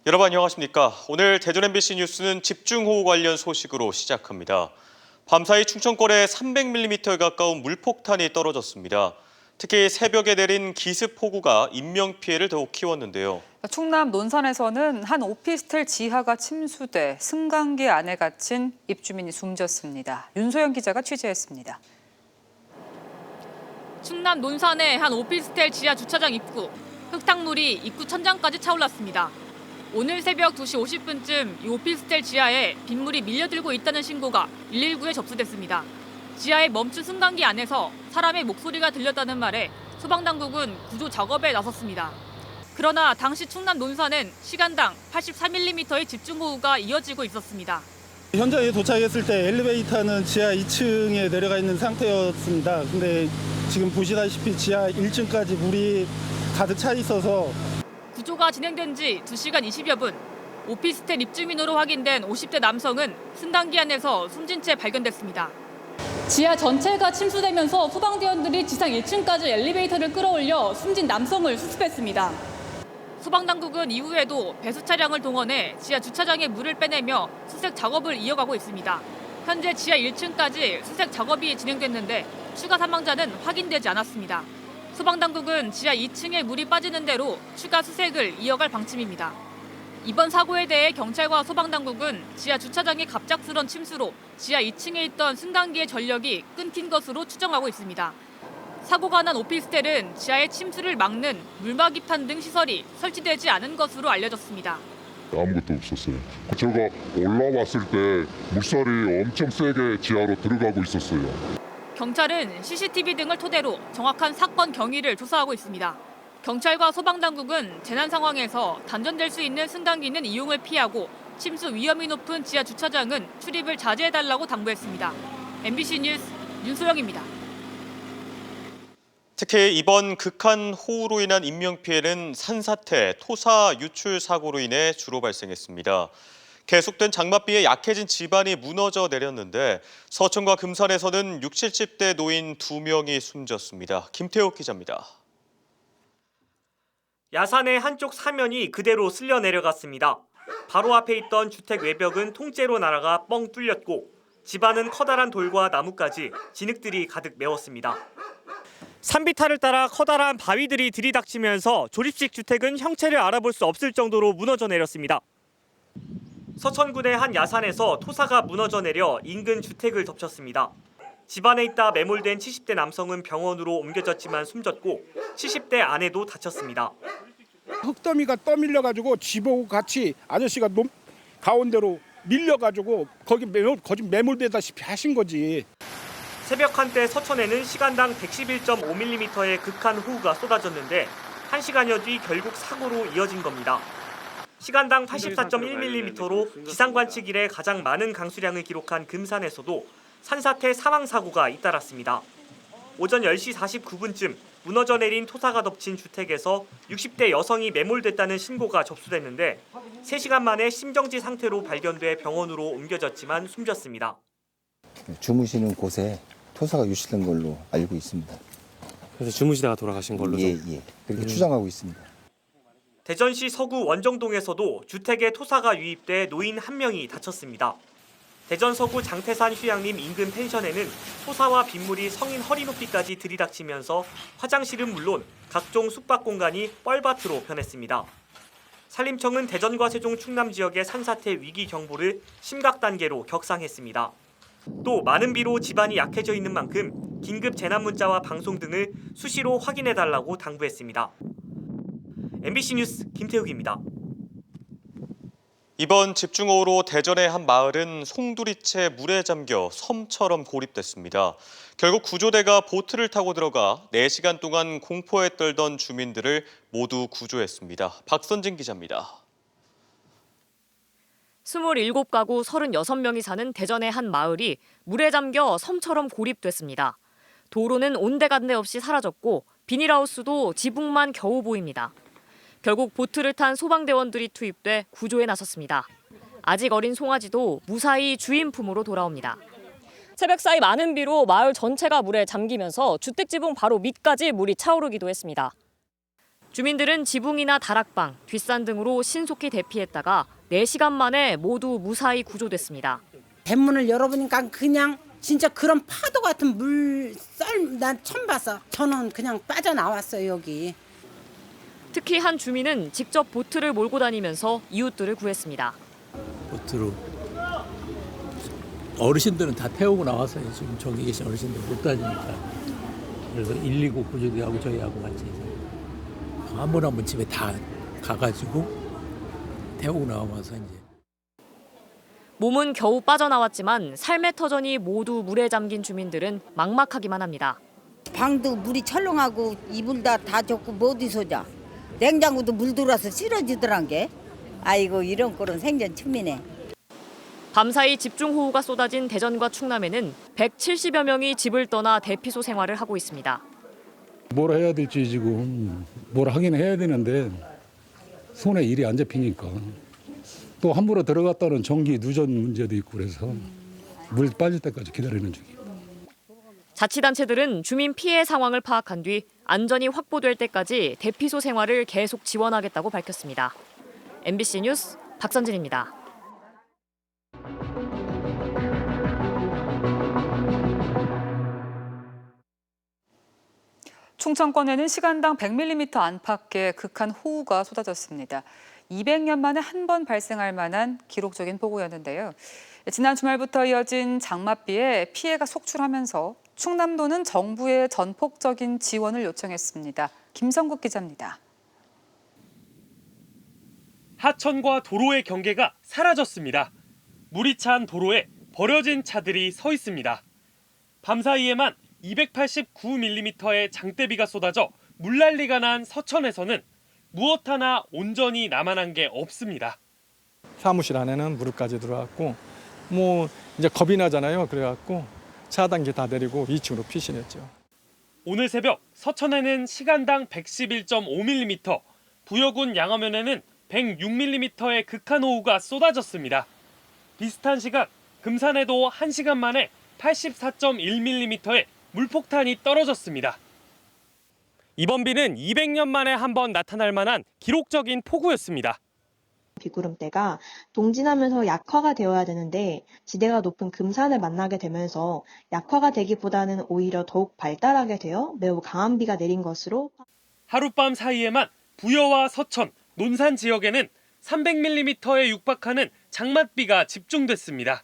여러분 안녕하십니까? 오늘 대전 MBC 뉴스는 집중호우 관련 소식으로 시작합니다. 밤사이 충청권에 300mm에 가까운 물폭탄이 떨어졌습니다. 특히 새벽에 내린 기습폭우가 인명피해를 더욱 키웠는데요. 충남 논산에서는 한 오피스텔 지하가 침수돼 승강기 안에 갇힌 입주민이 숨졌습니다. 윤소영 기자가 취재했습니다. 충남 논산의 한 오피스텔 지하 주차장 입구. 흙탕물이 입구 천장까지 차올랐습니다. 오늘 새벽 2시 50분쯤 이 오피스텔 지하에 빗물이 밀려들고 있다는 신고가 119에 접수됐습니다. 지하의 멈춘 승강기 안에서 사람의 목소리가 들렸다는 말에 소방당국은 구조 작업에 나섰습니다. 그러나 당시 충남 논산은 시간당 83mm의 집중호우가 이어지고 있었습니다. 현장에 도착했을 때 엘리베이터는 지하 2층에 내려가 있는 상태였습니다. 근데 지금 보시다시피 지하 1층까지 물이 가득 차 있어서 구조가 진행된 지 2시간 20여 분. 오피스텔 입주민으로 확인된 50대 남성은 승강기 안에서 숨진 채 발견됐습니다. 지하 전체가 침수되면서 소방대원들이 지상 1층까지 엘리베이터를 끌어올려 숨진 남성을 수습했습니다. 소방당국은 이후에도 배수 차량을 동원해 지하 주차장에 물을 빼내며 수색 작업을 이어가고 있습니다. 현재 지하 1층까지 수색 작업이 진행됐는데 추가 사망자는 확인되지 않았습니다. 소방당국은 지하 2층에 물이 빠지는 대로 추가 수색을 이어갈 방침입니다. 이번 사고에 대해 경찰과 소방당국은 지하 주차장의 갑작스런 침수로 지하 2층에 있던 승강기의 전력이 끊긴 것으로 추정하고 있습니다. 사고가 난 오피스텔은 지하의 침수를 막는 물막이판 등 시설이 설치되지 않은 것으로 알려졌습니다. 아무것도 없었어요. 제가 올라왔을 때 물살이 엄청 세게 지하로 들어가고 있었어요. 경찰은 CCTV 등을 토대로 정확한 사건 경위를 조사하고 있습니다. 경찰과 소방당국은 재난 상황에서 단전될 수 있는 승강기는 이용을 피하고 침수 위험이 높은 지하 주차장은 출입을 자제해달라고 당부했습니다. MBC 뉴스 윤소영입니다. 특히 이번 극한 호우로 인한 인명피해는 산사태, 토사 유출 사고로 인해 주로 발생했습니다. 계속된 장맛비에 약해진 집안이 무너져 내렸는데 서천과 금산에서는 60, 70대 노인 2명이 숨졌습니다. 김태욱 기자입니다. 야산의 한쪽 사면이 그대로 쓸려 내려갔습니다. 바로 앞에 있던 주택 외벽은 통째로 날아가 뻥 뚫렸고 집안은 커다란 돌과 나무까지 진흙들이 가득 메웠습니다. 산비탈을 따라 커다란 바위들이 들이닥치면서 조립식 주택은 형체를 알아볼 수 없을 정도로 무너져 내렸습니다. 서천군의 한 야산에서 토사가 무너져 내려 인근 주택을 덮쳤습니다. 집안에 있다 매몰된 70대 남성은 병원으로 옮겨졌지만 숨졌고 70대 아내도 다쳤습니다. 흙더미가 떠밀려가지고 집하고 같이 아저씨가 가운데로 밀려가지고 거기 매몰되다시피 하신 거지. 새벽 한때 서천에는 시간당 111.5mm의 극한 호우가 쏟아졌는데 1시간여 뒤 결국 사고로 이어진 겁니다. 시간당 84.1mm로 기상관측 이래 가장 많은 강수량을 기록한 금산에서도 산사태 사망사고가 잇따랐습니다. 오전 10시 49분쯤 무너져 내린 토사가 덮친 주택에서 60대 여성이 매몰됐다는 신고가 접수됐는데 3시간 만에 심정지 상태로 발견돼 병원으로 옮겨졌지만 숨졌습니다. 주무시는 곳에 토사가 유실된 걸로 알고 있습니다. 그래서 주무시다가 돌아가신 걸로? 예. 그렇게 추정하고 있습니다. 대전시 서구 원정동에서도 주택에 토사가 유입돼 노인 1명이 다쳤습니다. 대전 서구 장태산 휴양림 인근 펜션에는 토사와 빗물이 성인 허리 높이까지 들이닥치면서 화장실은 물론 각종 숙박 공간이 뻘밭으로 변했습니다. 산림청은 대전과 세종 충남 지역의 산사태 위기 경보를 심각 단계로 격상했습니다. 또 많은 비로 집안이 약해져 있는 만큼 긴급 재난 문자와 방송 등을 수시로 확인해달라고 당부했습니다. MBC 뉴스 김태욱입니다. 이번 집중호우로 대전의 한 마을은 송두리째 물에 잠겨 섬처럼 고립됐습니다. 결국 구조대가 보트를 타고 들어가 4시간 동안 공포에 떨던 주민들을 모두 구조했습니다. 박선진 기자입니다. 27가구 36명이 사는 대전의 한 마을이 물에 잠겨 섬처럼 고립됐습니다. 도로는 온데간데 없이 사라졌고 비닐하우스도 지붕만 겨우 보입니다. 결국 보트를 탄 소방대원들이 투입돼 구조에 나섰습니다. 아직 어린 송아지도 무사히 주인 품으로 돌아옵니다. 새벽 사이 많은 비로 마을 전체가 물에 잠기면서 주택 지붕 바로 밑까지 물이 차오르기도 했습니다. 주민들은 지붕이나 다락방, 뒷산 등으로 신속히 대피했다가 4시간 만에 모두 무사히 구조됐습니다. 대문을 열어보니까 그냥 진짜 그런 파도 같은 물썰 난 처음 봤어. 저는 그냥 빠져나왔어요, 여기. 특히 한 주민은 직접 보트를 몰고 다니면서 이웃들을 구했습니다. 보트로 어르신들은 다 태우고 나왔어요. 지금 저기 계신 어르신들 못 다니니까. 그래서 119 구조대하고 저희하고 같이 한 번 집에 다 가가지고 태우고 나와서 이제. 몸은 겨우 빠져나왔지만 삶의 터전이 모두 물에 잠긴 주민들은 막막하기만 합니다. 방도 물이 철렁하고 이불 다 젖고 못 어디서 냉장고도 물 들어와서 쓰러지더란 게. 아이고 이런 꼴은 생전 처음이네. 밤사이 집중호우가 쏟아진 대전과 충남에는 170여 명이 집을 떠나 대피소 생활을 하고 있습니다. 뭘 해야 될지 지금 뭘 하긴 해야 되는데 손에 일이 안 잡히니까. 또 함부로 들어갔다는 전기 누전 문제도 있고 그래서 물 빠질 때까지 기다리는 중이에요. 자치단체들은 주민 피해 상황을 파악한 뒤 안전이 확보될 때까지 대피소 생활을 계속 지원하겠다고 밝혔습니다. MBC 뉴스 박선진입니다. 충청권에는 시간당 100mm 안팎의 극한 호우가 쏟아졌습니다. 200년 만에 한 번 발생할 만한 기록적인 폭우였는데요. 지난 주말부터 이어진 장맛비에 피해가 속출하면서 충남도는 정부의 전폭적인 지원을 요청했습니다. 김성국 기자입니다. 하천과 도로의 경계가 사라졌습니다. 물이 찬 도로에 버려진 차들이 서 있습니다. 밤사이에만 289mm의 장대비가 쏟아져 물난리가 난 서천에서는 무엇 하나 온전히 남아난 게 없습니다. 사무실 안에는 무릎까지 들어갔고 이제 겁이 나잖아요. 그래갖고 차단기 다 내리고 2층으로 피신했죠. 오늘 새벽 서천에는 시간당 111.5mm, 부여군 양화면에는 106mm의 극한 호우가 쏟아졌습니다. 비슷한 시간 금산에도 1시간 만에 84.1mm의 물폭탄이 떨어졌습니다. 이번 비는 200년 만에 한 번 나타날 만한 기록적인 폭우였습니다. 비구름대가 동진하면서 약화가 되어야 되는데 지대가 높은 금산을 만나게 되면서 약화가 되기보다는 오히려 더욱 발달하게 되어 매우 강한 비가 내린 것으로 하룻밤 사이에만 부여와 서천, 논산 지역에는 300mm에 육박하는 장맛비가 집중됐습니다.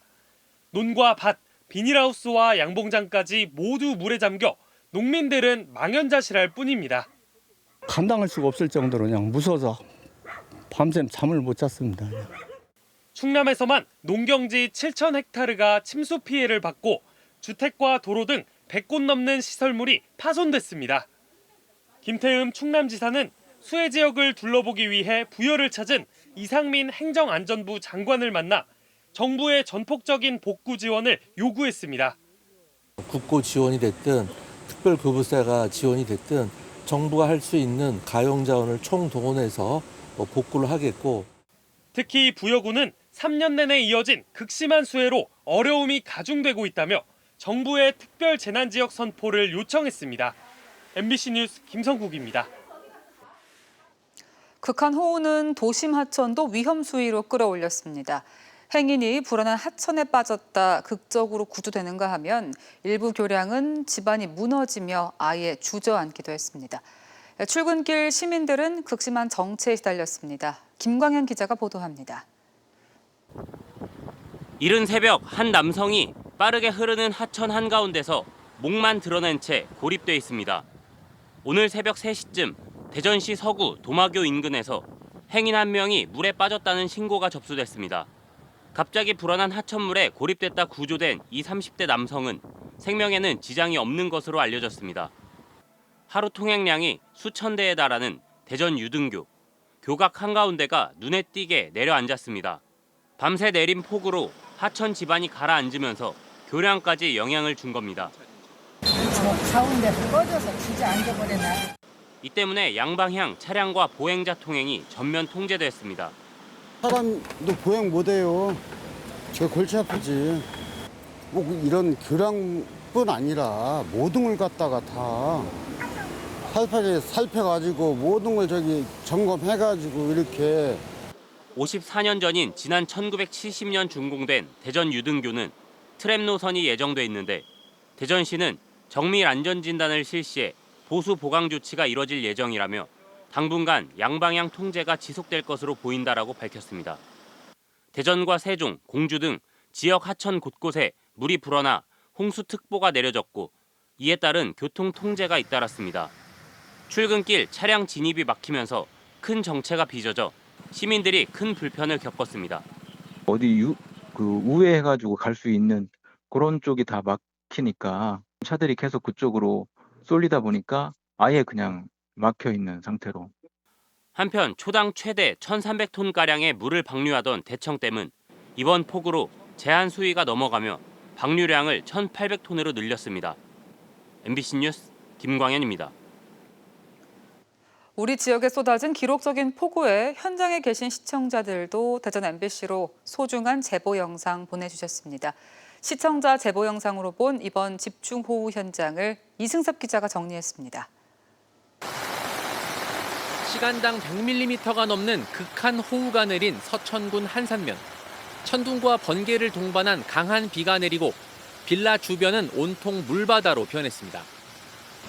논과 밭, 비닐하우스와 양봉장까지 모두 물에 잠겨 농민들은 망연자실할 뿐입니다. 감당할 수가 없을 정도로 그냥 무서워서 밤샘 잠을 못 잤습니다. 충남에서만 농경지 7,000헥타르가 침수 피해를 받고 주택과 도로 등 100곳 넘는 시설물이 파손됐습니다. 김태흠 충남지사는 수해 지역을 둘러보기 위해 부여를 찾은 이상민 행정안전부 장관을 만나 정부의 전폭적인 복구 지원을 요구했습니다. 국고 지원이 됐든 특별교부세가 지원이 됐든 정부가 할 수 있는 가용자원을 총동원해서 복구를 하겠고. 특히 부여군은 3년 내내 이어진 극심한 수해로 어려움이 가중되고 있다며 정부의 특별 재난지역 선포를 요청했습니다. MBC 뉴스 김성국입니다. 극한 호우는 도심 하천도 위험 수위로 끌어올렸습니다. 행인이 불안한 하천에 빠졌다 극적으로 구조되는가 하면 일부 교량은 집안이 무너지며 아예 주저앉기도 했습니다. 출근길 시민들은 극심한 정체에 시달렸습니다. 김광현 기자가 보도합니다. 이른 새벽 한 남성이 빠르게 흐르는 하천 한가운데서 목만 드러낸 채 고립돼 있습니다. 오늘 새벽 3시쯤 대전시 서구 도마교 인근에서 행인 한 명이 물에 빠졌다는 신고가 접수됐습니다. 갑자기 불어난 하천물에 고립됐다 구조된 이 30대 남성은 생명에는 지장이 없는 것으로 알려졌습니다. 하루 통행량이 수천 대에 달하는 대전 유등교. 교각 한가운데가 눈에 띄게 내려앉았습니다. 밤새 내린 폭우로 하천 지반이 가라앉으면서 교량까지 영향을 준 겁니다. 가운데서 꺼져서 주저앉아버렸나. 이 때문에 양방향 차량과 보행자 통행이 전면 통제됐습니다. 사람도 보행 못해요. 저 골치 아프지. 뭐 이런 교량뿐 아니라 모든 걸 갖다가 다 살펴가지고 모든 걸 점검해가지고 이렇게 54년 전인 지난 1970년 준공된 대전 유등교는 트램 노선이 예정돼 있는데 대전시는 정밀 안전진단을 실시해 보수 보강 조치가 이뤄질 예정이라며 당분간 양방향 통제가 지속될 것으로 보인다라고 밝혔습니다. 대전과 세종, 공주 등 지역 하천 곳곳에 물이 불어나 홍수특보가 내려졌고 이에 따른 교통 통제가 잇따랐습니다. 출근길 차량 진입이 막히면서 큰 정체가 빚어져 시민들이 큰 불편을 겪었습니다. 어디 우회해가지고 갈 수 있는 그런 쪽이 다 막히니까 차들이 계속 그쪽으로 쏠리다 보니까 아예 그냥 막혀 있는 상태로. 한편 초당 최대 1,300톤가량의 물을 방류하던 대청댐은 이번 폭우로 제한 수위가 넘어가며 방류량을 1,800톤으로 늘렸습니다. MBC 뉴스 김광현입니다. 우리 지역에 쏟아진 기록적인 폭우에 현장에 계신 시청자들도 대전 MBC로 소중한 제보 영상 보내주셨습니다. 시청자 제보 영상으로 본 이번 집중호우 현장을 이승섭 기자가 정리했습니다. 시간당 100mm가 넘는 극한 호우가 내린 서천군 한산면. 천둥과 번개를 동반한 강한 비가 내리고 빌라 주변은 온통 물바다로 변했습니다.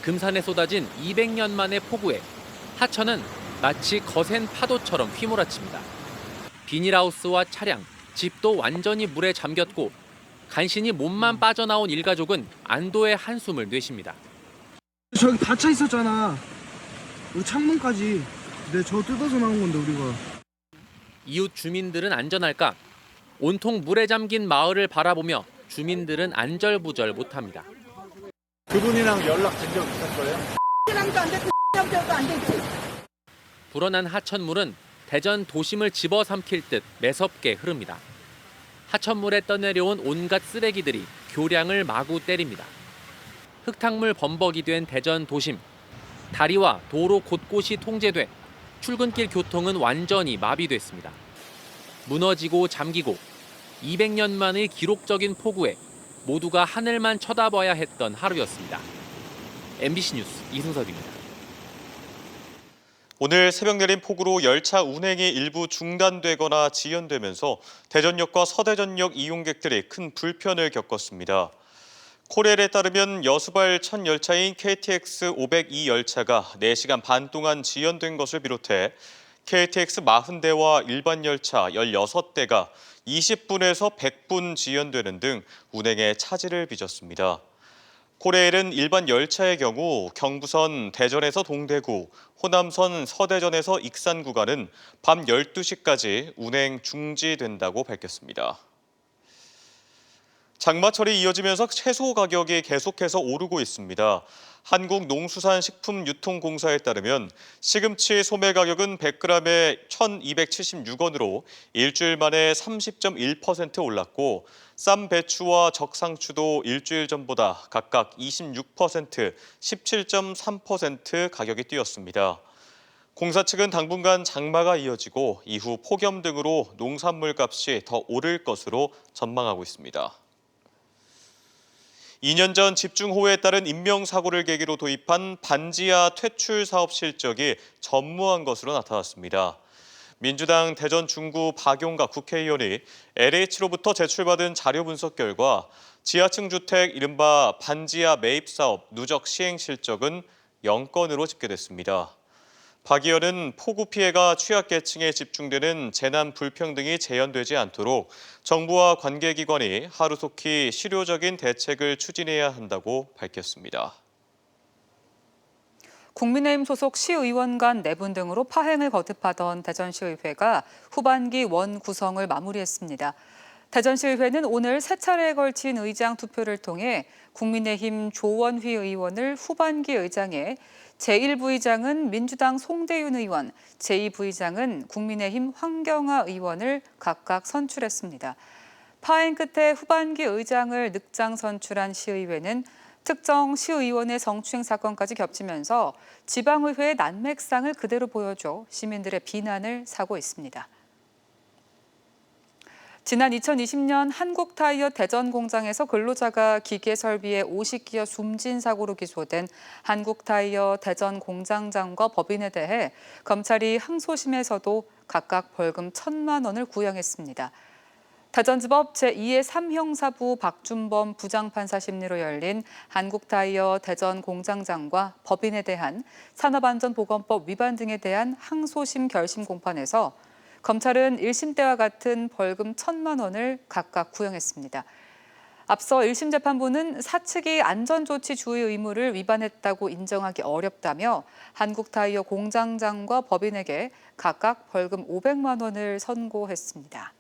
금산에 쏟아진 200년 만의 폭우에 하천은 마치 거센 파도처럼 휘몰아칩니다. 비닐하우스와 차량, 집도 완전히 물에 잠겼고 간신히 몸만 빠져나온 일가족은 안도의 한숨을 내쉽니다. 저기 닫혀 있었잖아. 우리 창문까지. 저 뜯어서 나온 건데 우리가. 이웃 주민들은 안전할까? 온통 물에 잠긴 마을을 바라보며 주민들은 안절부절 못합니다. 그분이랑 연락된 적 있었어요? X랑도 안 됐고 X랑도 안 됐지. 불어난 하천물은 대전 도심을 집어삼킬 듯 매섭게 흐릅니다. 하천물에 떠내려온 온갖 쓰레기들이 교량을 마구 때립니다. 흙탕물 범벅이 된 대전 도심. 다리와 도로 곳곳이 통제돼 출근길 교통은 완전히 마비됐습니다. 무너지고 잠기고 200년 만의 기록적인 폭우에 모두가 하늘만 쳐다봐야 했던 하루였습니다. MBC 뉴스 이승섭입니다. 오늘 새벽 내린 폭우로 열차 운행이 일부 중단되거나 지연되면서 대전역과 서대전역 이용객들이 큰 불편을 겪었습니다. 코레일에 따르면 여수발 첫 열차인 KTX 502 열차가 4시간 반 동안 지연된 것을 비롯해 KTX 40대와 일반 열차 16대가 20분에서 100분 지연되는 등 운행에 차질을 빚었습니다. 코레일은 일반 열차의 경우 경부선 대전에서 동대구, 호남선 서대전에서 익산 구간은 밤 12시까지 운행 중지된다고 밝혔습니다. 장마철이 이어지면서 채소 가격이 계속해서 오르고 있습니다. 한국농수산식품유통공사에 따르면 시금치 소매 가격은 100g에 1,276원으로 일주일 만에 30.1% 올랐고 쌈 배추와 적상추도 일주일 전보다 각각 26%, 17.3% 가격이 뛰었습니다. 공사 측은 당분간 장마가 이어지고 이후 폭염 등으로 농산물 값이 더 오를 것으로 전망하고 있습니다. 2년 전 집중호우에 따른 인명사고를 계기로 도입한 반지하 퇴출 사업 실적이 전무한 것으로 나타났습니다. 민주당 대전 중구 박용갑 국회의원이 LH로부터 제출받은 자료 분석 결과 지하층 주택 이른바 반지하 매입 사업 누적 시행 실적은 0건으로 집계됐습니다. 박 의원은 폭우 피해가 취약계층에 집중되는 재난 불평등이 재현되지 않도록 정부와 관계기관이 하루속히 실효적인 대책을 추진해야 한다고 밝혔습니다. 국민의힘 소속 시의원 간 내분 등으로 파행을 거듭하던 대전시의회가 후반기 원 구성을 마무리했습니다. 대전시의회는 오늘 세 차례에 걸친 의장 투표를 통해 국민의힘 조원휘 의원을 후반기 의장에 제1부의장은 민주당 송대윤 의원, 제2부의장은 국민의힘 황경화 의원을 각각 선출했습니다. 파행 끝에 후반기 의장을 늑장 선출한 시의회는 특정 시의원의 성추행 사건까지 겹치면서 지방의회의 난맥상을 그대로 보여줘 시민들의 비난을 사고 있습니다. 지난 2020년 한국타이어 대전 공장에서 근로자가 기계 설비에 옷이 끼어 숨진 사고로 기소된 한국타이어 대전 공장장과 법인에 대해 검찰이 항소심에서도 각각 벌금 1,000만 원을 구형했습니다. 대전지법 제2의 3형사부 박준범 부장판사 심리로 열린 한국타이어 대전 공장장과 법인에 대한 산업안전보건법 위반 등에 대한 항소심 결심 공판에서 검찰은 1심 때와 같은 벌금 1,000만 원을 각각 구형했습니다. 앞서 1심 재판부는 사측이 안전조치 주의 의무를 위반했다고 인정하기 어렵다며 한국타이어 공장장과 법인에게 각각 벌금 500만 원을 선고했습니다.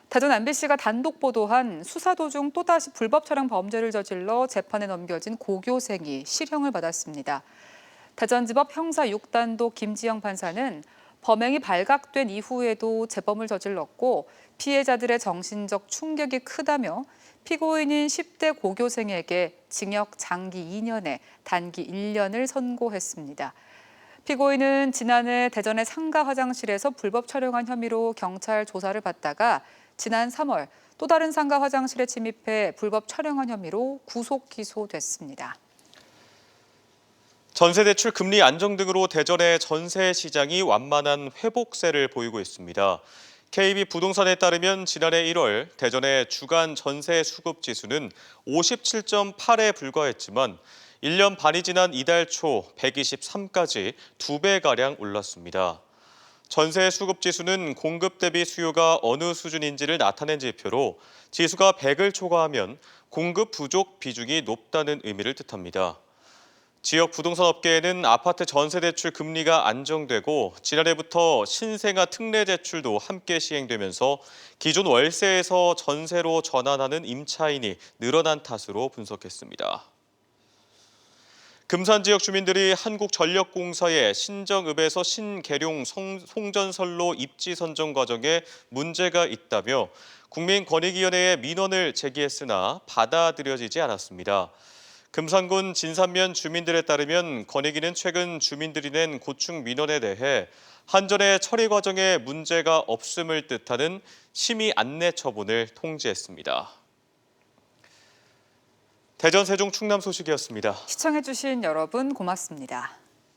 대전 MBC가 단독 보도한 수사 도중 또다시 불법 촬영 범죄를 저질러 재판에 넘겨진 고교생이 실형을 받았습니다. 대전지법 형사 6단도 김지영 판사는 범행이 발각된 이후에도 재범을 저질렀고 피해자들의 정신적 충격이 크다며 피고인인 10대 고교생에게 징역 장기 2년에 단기 1년을 선고했습니다. 피고인은 지난해 대전의 상가 화장실에서 불법 촬영한 혐의로 경찰 조사를 받다가 지난 3월 또 다른 상가 화장실에 침입해 불법 촬영한 혐의로 구속 기소됐습니다. 전세대출 금리 안정 등으로 대전의 전세 시장이 완만한 회복세를 보이고 있습니다. KB 부동산에 따르면 지난해 1월 대전의 주간 전세 수급 지수는 57.8에 불과했지만 1년 반이 지난 이달 초 123까지 2배가량 올랐습니다. 전세 수급 지수는 공급 대비 수요가 어느 수준인지를 나타낸 지표로 지수가 100을 초과하면 공급 부족 비중이 높다는 의미를 뜻합니다. 지역 부동산 업계에는 아파트 전세 대출 금리가 안정되고 지난해부터 신생아 특례 대출도 함께 시행되면서 기존 월세에서 전세로 전환하는 임차인이 늘어난 탓으로 분석했습니다. 금산 지역 주민들이 한국전력공사의 신정읍에서 신계룡 송전선로 입지 선정 과정에 문제가 있다며 국민권익위원회에 민원을 제기했으나 받아들여지지 않았습니다. 금산군 진산면 주민들에 따르면 권익위는 최근 주민들이 낸 고충 민원에 대해 한전의 처리 과정에 문제가 없음을 뜻하는 심의 안내 처분을 통지했습니다. 대전, 세종, 충남 소식이었습니다. 시청해주신 여러분 고맙습니다.